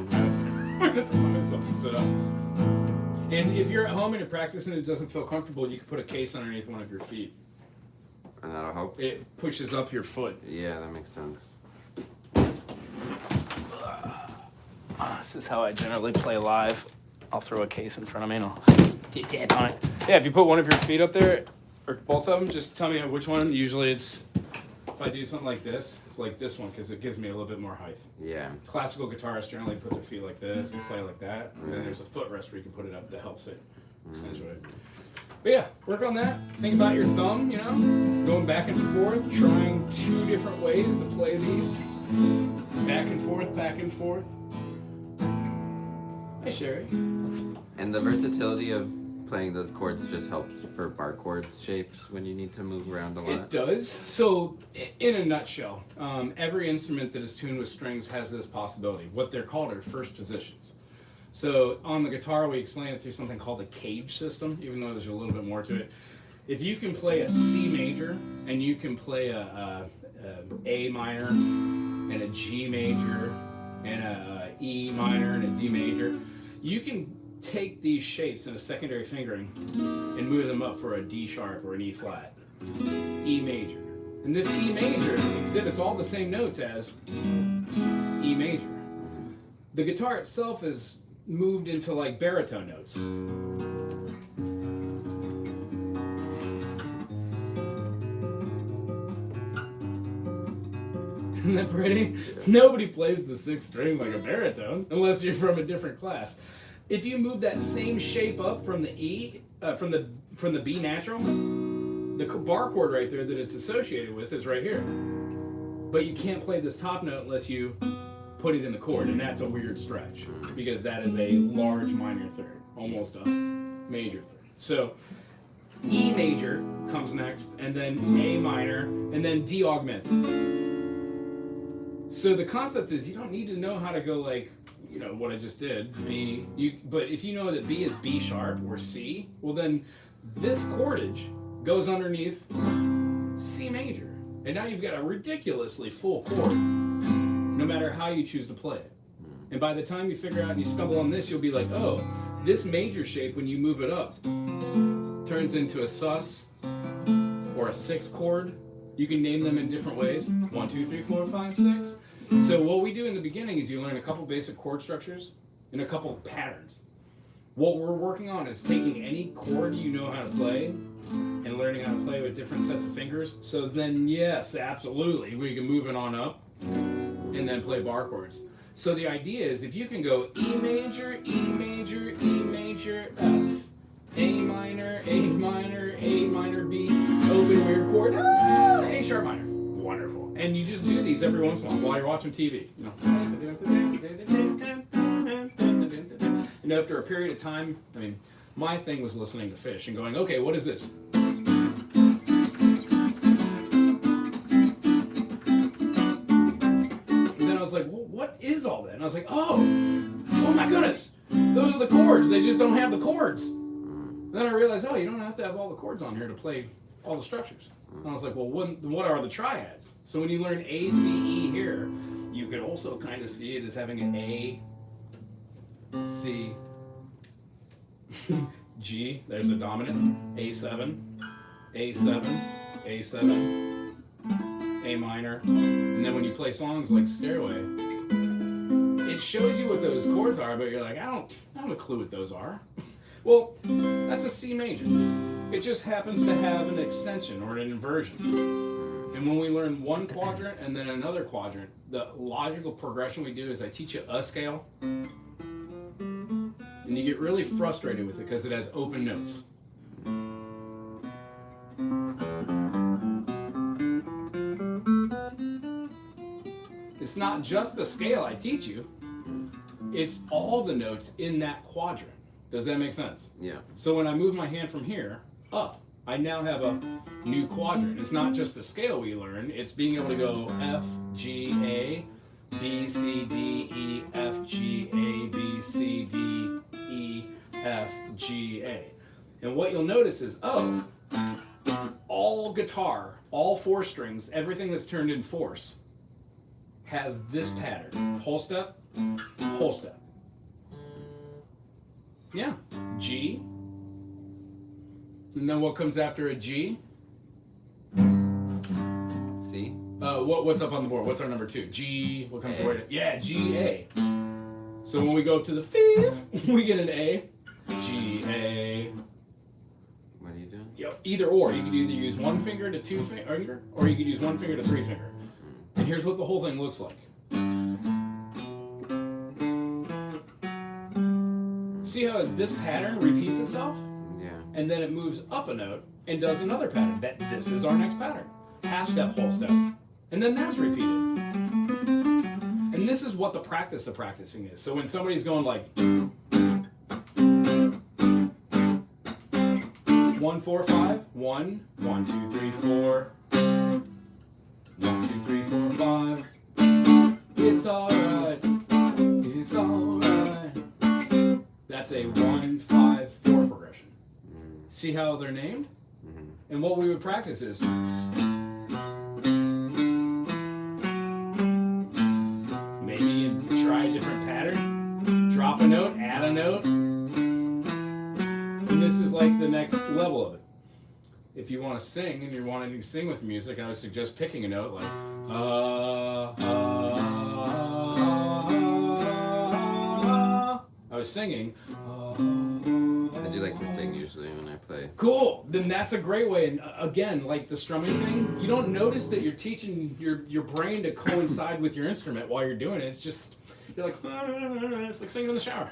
have to tell myself to sit up. And if you're at home and you're practicing and it doesn't feel comfortable, you can put a case underneath one of your feet.
And that'll help?
It pushes up your foot.
Yeah, that makes sense.
This is how I generally play live. I'll throw a case in front of me and I'll get dead on it. Yeah, if you put one of your feet up there, or both of them, just tell me which one. Usually it's, if I do something like this, it's like this one because it gives me a little bit more height.
Yeah.
Classical guitarists generally put their feet like this and play like that. And then there's a footrest where you can put it up that helps it accentuate. But yeah, work on that. Think about your thumb, you know, going back and forth, trying 2 different ways to play these. Back and forth, back and forth. Hi, Sherry.
And the versatility of playing those chords just helps for bar chords shapes when you need to move around a lot.
It does. So, in a nutshell, every instrument that is tuned with strings has this possibility. What they're called are first positions. So, on the guitar, we explain it through something called the cage system, even though there's a little bit more to it. If you can play a C major, and you can play a A minor, and a G major, and a E minor, and a D major, you can take these shapes in a secondary fingering and move them up for a D sharp or an E flat, E major. And this E major exhibits all the same notes as E major. The guitar itself is moved into like baritone notes. Isn't that pretty? Nobody plays the sixth string like a baritone unless you're from a different class. If you move that same shape up from the E, from the B natural, the bar chord right there that it's associated with is right here. But you can't play this top note unless you put it in the chord, and that's a weird stretch because that is a large minor third, almost a major third. So E major comes next, and then A minor, and then D augmented. So the concept is you don't need to know how to go like, you know, what I just did, B. But if you know that B is B sharp or C, well then this chordage goes underneath C major. And now you've got a ridiculously full chord, no matter how you choose to play it. And by the time you figure out and you stumble on this, you'll be like, oh, this major shape, when you move it up, turns into a sus or a sixth chord. You can name them in different ways. 1, 2, 3, 4, 5, 6. So what we do in the beginning is you learn a couple basic chord structures and a couple patterns. What we're working on is taking any chord you know how to play and learning how to play with different sets of fingers. So then, yes, absolutely, we can move it on up and then play bar chords. So the idea is if you can go E major, E major, E major, F, A minor, A minor, A minor, B, open weird chord, A sharp minor. Wonderful. And you just do these every once in a while you're watching TV. You know, after a period of time, I mean, my thing was listening to Fish and going, okay, what is this? And then I was like, well, what is all that? And I was like, oh my goodness, those are the chords. They just don't have the chords. And then I realized, oh, you don't have to have all the chords on here to play all the structures. And I was like, well, what are the triads? So when you learn A, C, E here, you could also kind of see it as having an A, C, G, there's a dominant, A7, A7, A7, A minor, and then when you play songs like Stairway, it shows you what those chords are, but you're like, I don't have a clue what those are. Well, that's a C major. It just happens to have an extension or an inversion. And when we learn one quadrant and then another quadrant, the logical progression we do is I teach you a scale, and you get really frustrated with it because it has open notes. It's not just the scale I teach you, it's all the notes in that quadrant. Does that make sense?
Yeah.
So when I move my hand from here up, I now have a new quadrant. It's not just the scale we learn, it's being able to go F, G, A, B, C, D, E, F, G, A, B, C, D, E, F, G, A. And what you'll notice is, oh, all guitar, all four strings, everything that's turned in fourths has this pattern. Whole step, whole step. Yeah, G. And then what comes after a G?
C.
What's up on the board? What's our number 2? G. What comes right? Yeah, G A. So when we go up to the fifth, we get an A. G A.
What are you doing?
Yep. Either or. You could either use one finger to two finger, or you could use one finger to three finger. And here's what the whole thing looks like. See how this pattern repeats itself?
Yeah.
And then it moves up a note and does another pattern. This is our next pattern. Half step, whole step. And then that's repeated. And this is what the practice of practicing is. So when somebody's going like 1, 4, 5, 1, 1, 2, 3, 4, 1, 2, 3, 4, 5. It's alright. It's alright. That's a 1, 5, 4 progression. See how they're named? And what we would practice is maybe try a different pattern, drop a note, add a note, and this is like the next level of it. If you want to sing and you're wanting to sing with music, I would suggest picking a note like I was singing.
I do like to sing usually when I play.
Cool. Then that's a great way. And again, like the strumming thing, you don't notice that you're teaching your brain to coincide with your instrument while you're doing it. It's just, you're like, it's like singing in the shower.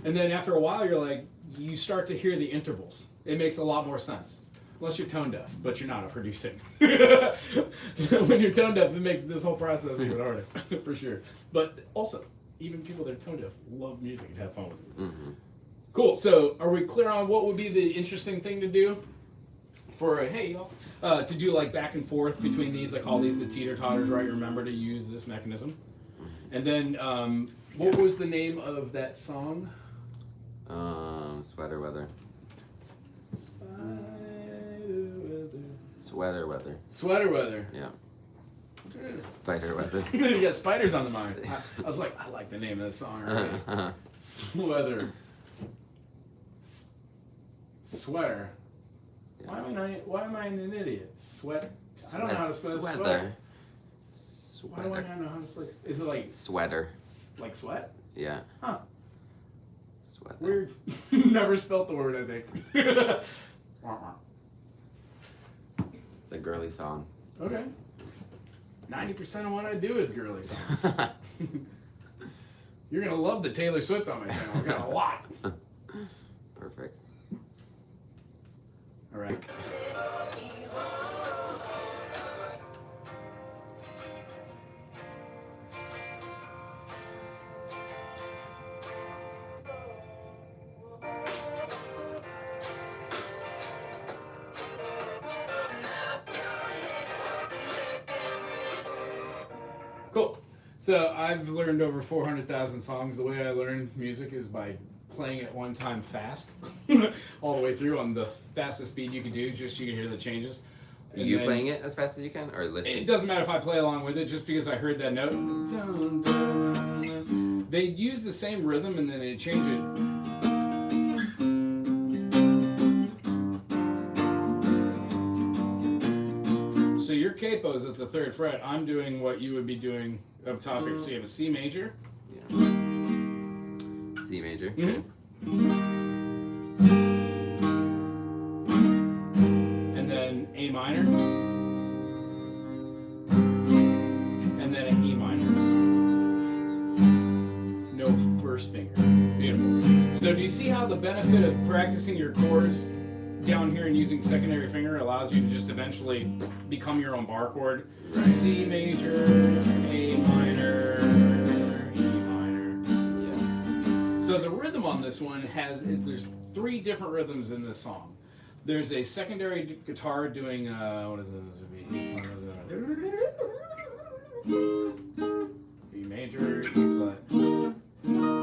And then after a while, you're like, you start to hear the intervals. It makes a lot more sense. Unless you're tone deaf, but you're not a producing. So when you're tone deaf, it makes this whole process even harder, for sure. But also, even people that are tone deaf love music and have fun with it.
Mm-hmm.
Cool. So are we clear on what would be the interesting thing to do for a, hey y'all, to do like back and forth between these? I call these the teeter-totters, right? Remember to use this mechanism. And then what was the name of that song?
Sweater weather.
Sweater weather.
Sweater weather.
Sweater weather.
Yeah. Spider weather.
You got spiders on the mind. I was like, I like the name of this song already. Sweater. Sweater.
Yeah.
Why am I an idiot? Sweater. I don't know how to spell sweater. Why do I not know how to spell? Is it like
sweater?
Like sweat?
Yeah.
Huh.
Sweater.
Weird. Never spelt the word, I think.
It's a girly song.
Okay. 90% of what I do is girly songs. You're gonna love the Taylor Swift on my channel. I got a lot.
Perfect.
All right. Cool. So I've learned over 400,000 songs. The way I learn music is by playing it one time fast, all the way through on the fastest speed you can do, just so you can hear the changes. And
you playing it as fast as you can, or listening?
It doesn't matter if I play along with it, just because I heard that note. They use the same rhythm and then they change it. So your capo's at the 3rd fret. I'm doing what you would be doing up top here. So you have a C major.
Yeah. C major.
Mm-hmm.
Okay.
And then A minor. And then an E minor. No first finger. Beautiful. So do you see how the benefit of practicing your chords down here and using secondary finger allows you to just eventually become your own bar chord?
Right.
C major, A minor, E minor.
Yeah.
So the rhythm on this one there's 3 different rhythms in this song. There's a secondary guitar doing what is it? E major, E flat.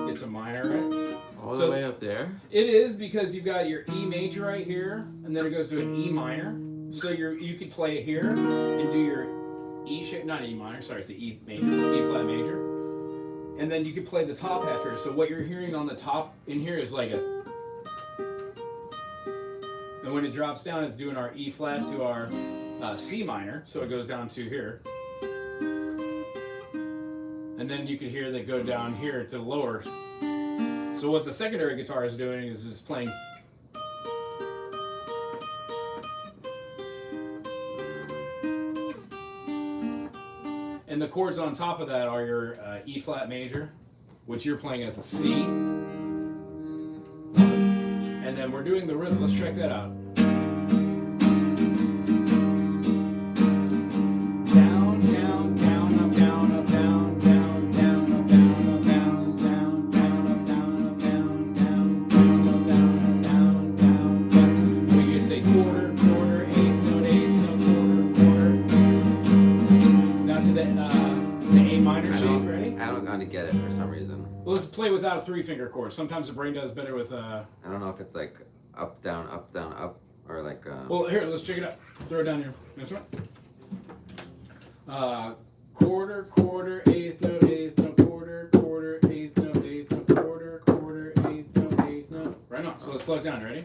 It's a minor, right?
All the way up there?
It is, because you've got your E major right here, and then it goes to an E minor. So you could play it here and do your E shape, not E minor, sorry, it's the E major, E flat major. And then you could play the top half here. So what you're hearing on the top in here is like a, and when it drops down, it's doing our E flat to our C minor. So it goes down to here. And then you could hear that go down here to the lower. So what the secondary guitar is doing is it's playing. And the chords on top of that are your E flat major, which you're playing as a C. And then we're doing the rhythm. Let's check that out. Down, down, down, up, down, up, down, down, down, up, down, up, down, down, down, up, down, up, down, down, down, up, down, down, down, down. When you say quarter, quarter, eighth note, quarter, quarter. Now to the A minor shape, ready?
I don't know how to get it for some reason.
Well, let's play without a 3-finger chord. Sometimes the brain does better with
I don't know if it's like up, down, up, or like
Well, here, let's check it out. Throw it down here. This one. Quarter, quarter, eighth note, quarter, quarter, eighth note, quarter, quarter, eighth note. Right on. So let's slow it down. Ready?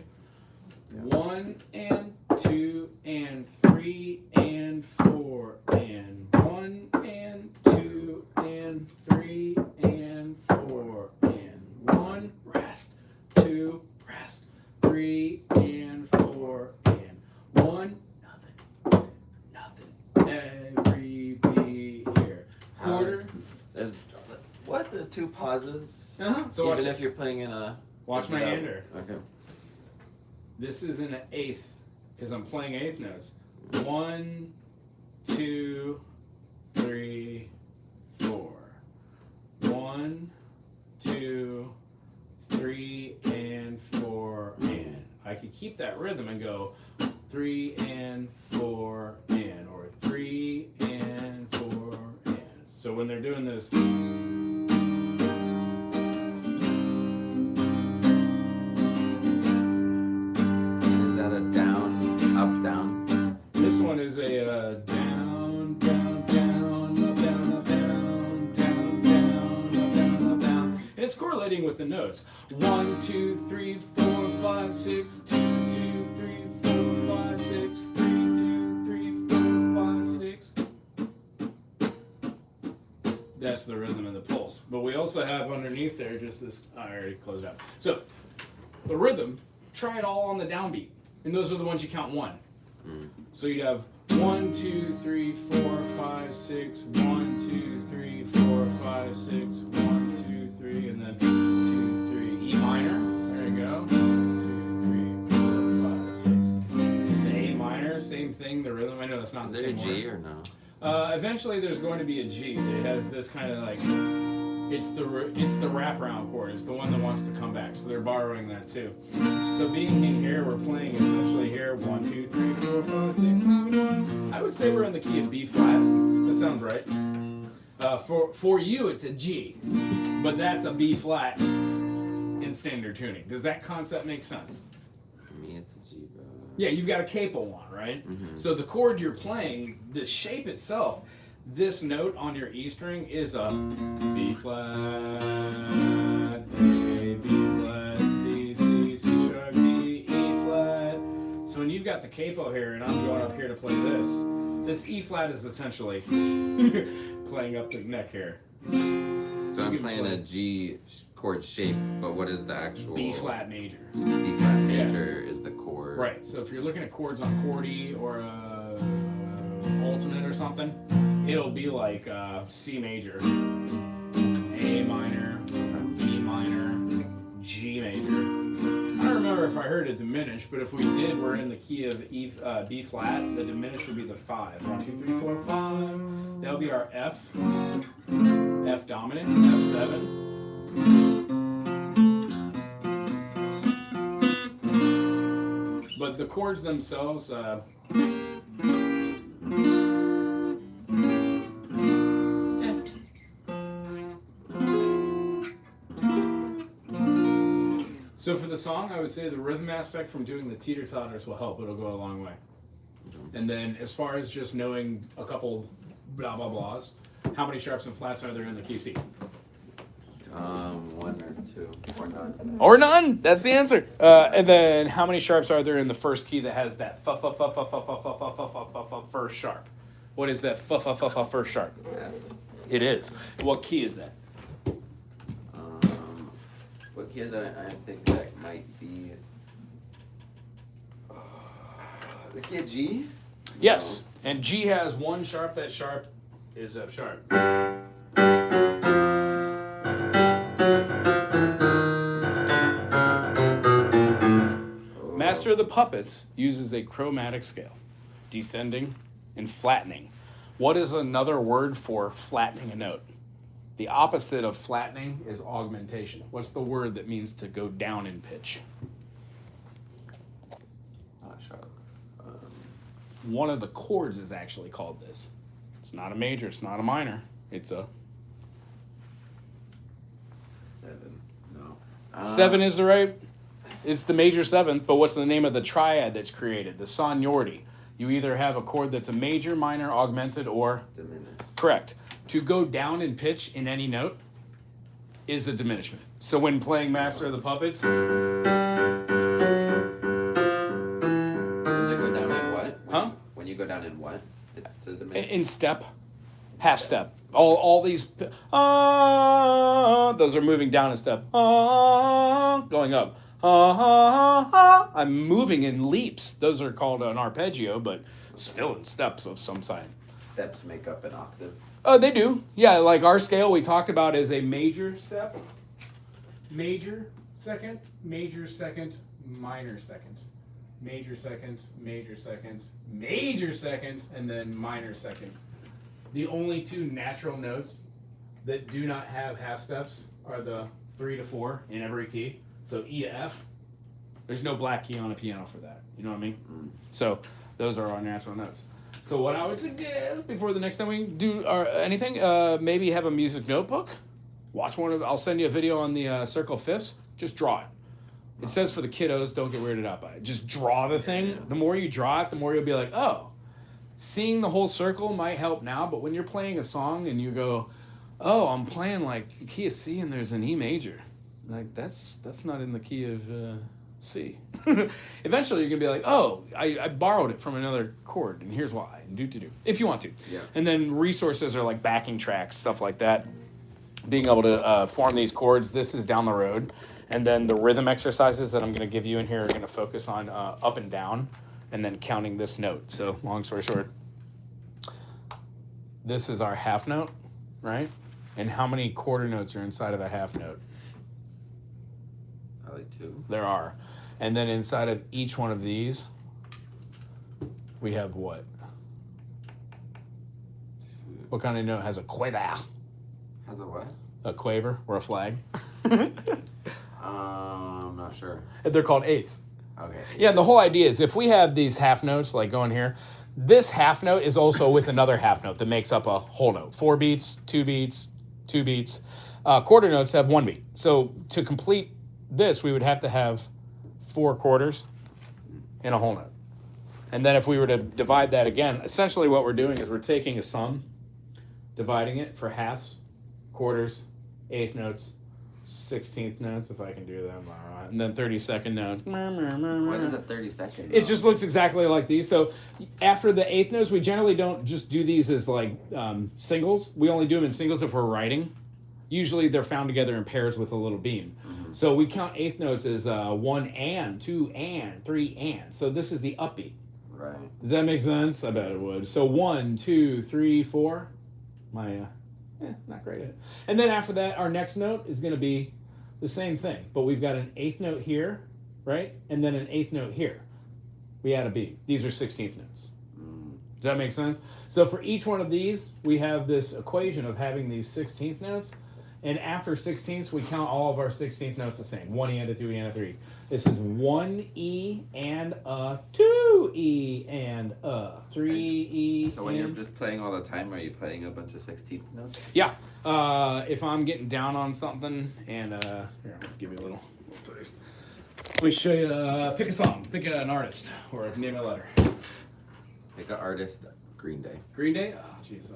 1 and 2 and 3 and 4 and 1 and 2 and 3 and 4 and 1 rest, 2 rest, 3
What? There's 2 pauses?
So watch
even
this.
if you're playing in a...
Watch my hand here.
Okay.
This is in an eighth, because I'm playing eighth notes. 1, 2, 3, 4. 1, 2, 3, and 4, and. I could keep that rhythm and go 3 and 4 and, or 3 and 4 and. So when they're doing this,
Is that a down, up, down?
this one is a down, down, down, up, down, up, down, down, down, up, down, up, down. And it's correlating with the notes. 1, 2, 3, 4, 5, 6, 2, 2, 3, 4, 5, 6, 3, 2, 3, 4, 5, 6. That's the rhythm and the pulse. But we also have underneath there just this, I already closed it out. So the rhythm, try it all on the downbeat. And those are the ones you count 1. So you'd have 1, 2, 3, 4, 5, 6, 1, 2, 3, 4, 5, 6, 1, 2, 3, and then 2, 3, E minor. There you go. 2, 3, 4, 5, 6. The A minor, same thing. The rhythm. I know that's not
Is
the
there a
same
G
word.
or no?
Eventually, there's going to be a G. It has this kind of like, it's the wraparound chord. It's the one that wants to come back. So they're borrowing that too. So being in here, we're playing essentially here 1, 2, 3, 4, 5, 6, 7, 8. I would say we're in the key of B flat. That sounds right. For you, it's a G, but that's a B flat in standard tuning. Does that concept make sense?
For me, it's a G, bro.
Yeah, you've got a capo one, right? So the chord you're playing, the shape itself, this note on your E string is a B flat, A, B flat, B, C, C sharp, D, E flat. So when you've got the capo here and I'm going up here to play this E flat is essentially playing up the neck here.
So I'm playing a G chord shape, but what is the actual...
B flat major.
B flat major is the chord.
Right, so if you're looking at chords on chordy or ultimate or something, it'll be like C major, A minor, B minor, G major. I don't remember if I heard it diminish, but if we did, we're in the key of B flat. The diminish would be the 5. 1, 2, 3, 4, 5. That'll be our F. F dominant, F7. But the chords themselves, so for the song, I would say the rhythm aspect from doing the teeter-totters will help. It'll go a long way. And then as far as just knowing a couple blah blah blahs, how many sharps and flats are there in the key C?
1 or 2 or none.
Or none. That's the answer. And then how many sharps are there in the first key that has that first sharp? What is that first sharp?
F.
It is. What key is that?
What key is that? I think that might be... the key of G?
Yes. And G has 1 sharp. That sharp is F sharp. Master of the Puppets uses a chromatic scale, descending and flattening. What is another word for flattening a note? The opposite of flattening is augmentation. What's the word that means to go down in pitch?
Not sharp.
One of the chords is actually called this. It's not a major, it's not a minor. It's a...
7. No.
7 is the right... It's the major 7th, but what's the name of the triad that's created? The sonority. You either have a chord that's a major, minor, augmented, or...
Diminished.
Correct. To go down in pitch in any note is a diminishment. So when playing Master of the Puppets...
When they go down in what? When you go down in what? It's a diminishment.
In step. Half step. All these... those are moving down in step. Going up. I'm moving in leaps. Those are called an arpeggio, but still in steps of some sign.
Steps make up an octave.
Oh, they do. Yeah, like our scale we talked about is a major step, major second, minor second, major second, major second, and then minor second. The only two natural notes that do not have half steps are the 3 to 4 in every key. So E to F. There's no black key on a piano for that. You know what I mean? So those are our natural notes. So what I would suggest before the next time we do anything, maybe have a music notebook. Watch one of. I'll send you a video on the circle fifths. Just draw it. It says for the kiddos, don't get weirded out by it. Just draw the thing. The more you draw it, the more you'll be like, oh, seeing the whole circle might help now. But when you're playing a song and you go, oh, I'm playing like key of C and there's an E major, like that's not in the key of C. Eventually you're gonna be like, oh, I borrowed it from another chord and here's why, and do if you want to.
Yeah.
And then resources are like backing tracks, stuff like that. Being able to form these chords, this is down the road. And then the rhythm exercises that I'm gonna give you in here are gonna focus on up and down and then counting this note. So long story short, this is our half note, right? And how many quarter notes are inside of a half note?
Probably 2.
There are. And then inside of each one of these, we have what? What kind of note has a quaver?
Has a what?
A quaver or a flag?
I'm not sure.
They're called eighths.
Okay.
Yeah, the whole idea is if we have these half notes, like going here, this half note is also with another half note that makes up a whole note. 4 beats, 2 beats, 2 beats. Quarter notes have 1 beat. So to complete this, we would have to have 4 quarters in a whole note. And then if we were to divide that again, essentially what we're doing is we're taking a sum, dividing it for halves, quarters, eighth notes, 16th notes, if I can do them, and then 32nd notes.
What is a 32nd?
It just looks exactly like these. So after the eighth notes, we generally don't just do these as like singles. We only do them in singles if we're writing. Usually they're found together in pairs with a little beam. Mm-hmm. So we count eighth notes as 1 and, 2 and, 3 and. So this is the upbeat.
Right.
Does that make sense? I bet it would. So 1, 2, 3, 4. Not great at it. And then after that, our next note is going to be the same thing, but we've got an eighth note here, right? And then an eighth note here. We add a B. These are 16th notes. Does that make sense? So for each one of these, we have this equation of having these 16th notes. And after 16ths, we count all of our 16th notes the same. 1 E and a 2 E and a 3. This is 1 E and a 2 E and a 3 E.
So when you're just playing all the time, are you playing a bunch of 16th notes?
Yeah. If I'm getting down on something, and here, I'll give you a little taste. Let me show you. Pick a song. Pick an artist or name a letter.
Pick an artist. Green Day.
Green Day. Oh, jeez.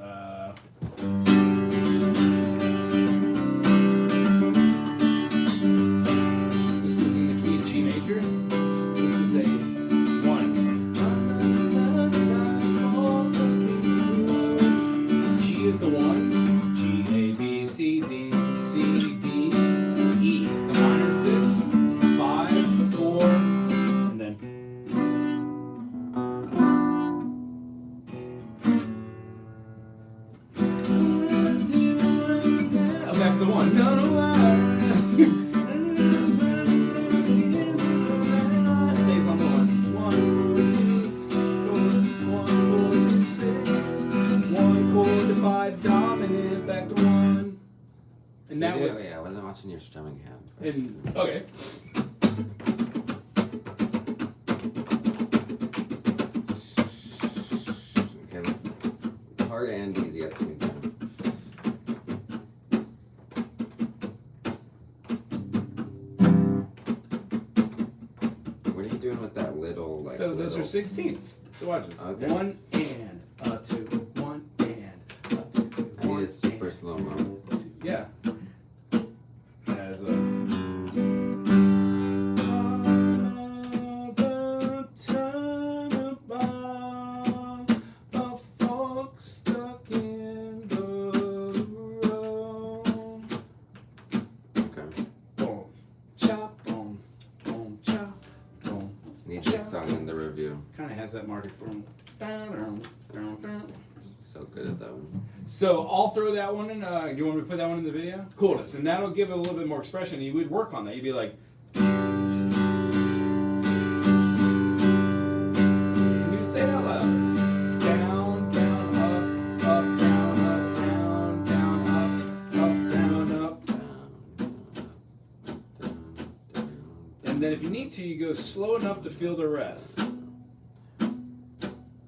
This is in the key of G major. This is a 1. G is the 1. G, A, B, C, D, C, D, E is the minor 6. 5, 4, and then. Oh, back to the 1. No, no, stays on the 1. 1, 4, 2, 6, chord. 1, 4, 2, 6. 1 chord to 5 dominant, back to 1. And that was.
Yeah, I wasn't watching your strumming hand.
And okay.
Okay, that's hard and easy at the same time. What are you doing with that little, like,
So those are
little...
16ths. So watch this.
Okay.
1 and a 2. 1 and a 2.
I need a super slow mo.
Yeah. As a.
Okay.
Boom, chop, boom, boom, chop, boom.
Need this song in the review.
Kind of has that market. Boom, down, down, down, down.
so good at that one.
So I'll throw that one in. Do you want me to put that one in the video? Coolness, and that'll give it a little bit more expression. You would work on that. You'd be like, can you say it out loud? Down, down, up, down, down, up, down, up. And then if you need to, you go slow enough to feel the rest.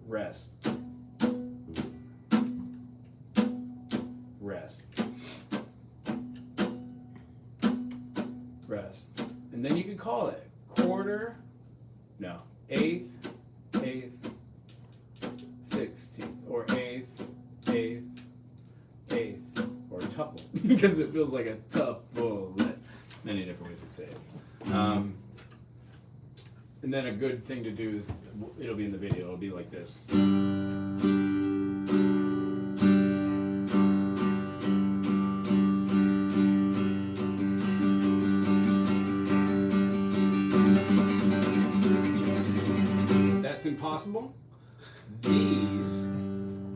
Rest. Rest. Rest. And then you can call it quarter, no, eighth, 16th, or eighth, or tuple, because it feels like a tuplet. Many different ways to say it. And then a good thing to do is, it'll be in the video, it'll be like this. That's impossible. These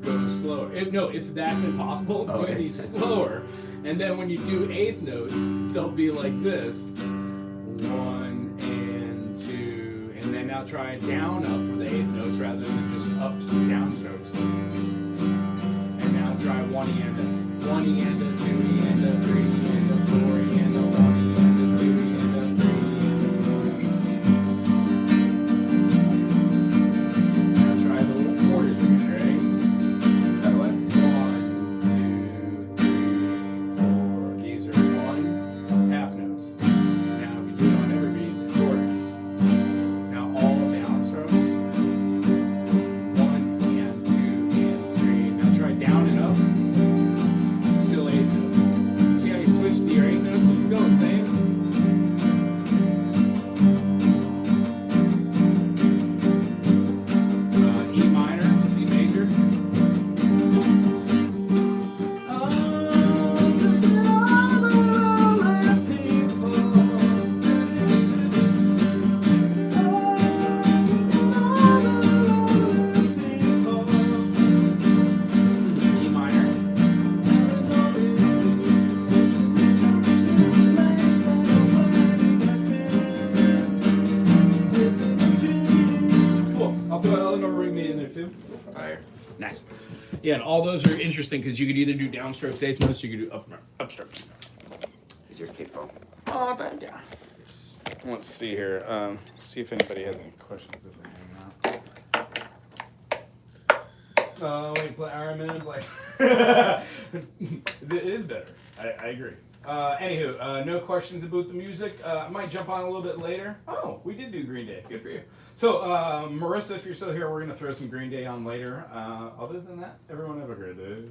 go slower. If that's impossible, do these slower. And then when you do eighth notes, they'll be like this. 1 and 2, and then now try down up for the eighth notes rather than just up to down strokes. And now try 1 and a 2 and a 3 and a 4 and a 1 and a 2 and a 3. Now try the little quarters again, ready? That way. 1, 2, 3, 4. These are 1 half notes. Now if you do it on every beat, the quarters. Now all down strokes. 1 and 2 and 3. Now try down and up. Still eighth notes. See how you switch to your eighth notes? It's still the same. E minor, C major. E minor. Cool. I'll throw Eleanor Rigby in there too.
Fire.
Nice. Yeah, and all those are interesting because you could either do downstrokes, eighth notes, or you could do upstrokes.
Here's your capo.
Oh, thank you. Let's see here. See if anybody has any questions if they're hanging out. Oh, wait, play Iron Man, play. It is better. I agree. Anywho, no questions about the music. I might jump on a little bit later. Oh, we did do Green Day. Good for you. So, Marissa, if you're still here, we're going to throw some Green Day on later. Other than that, everyone have a great day.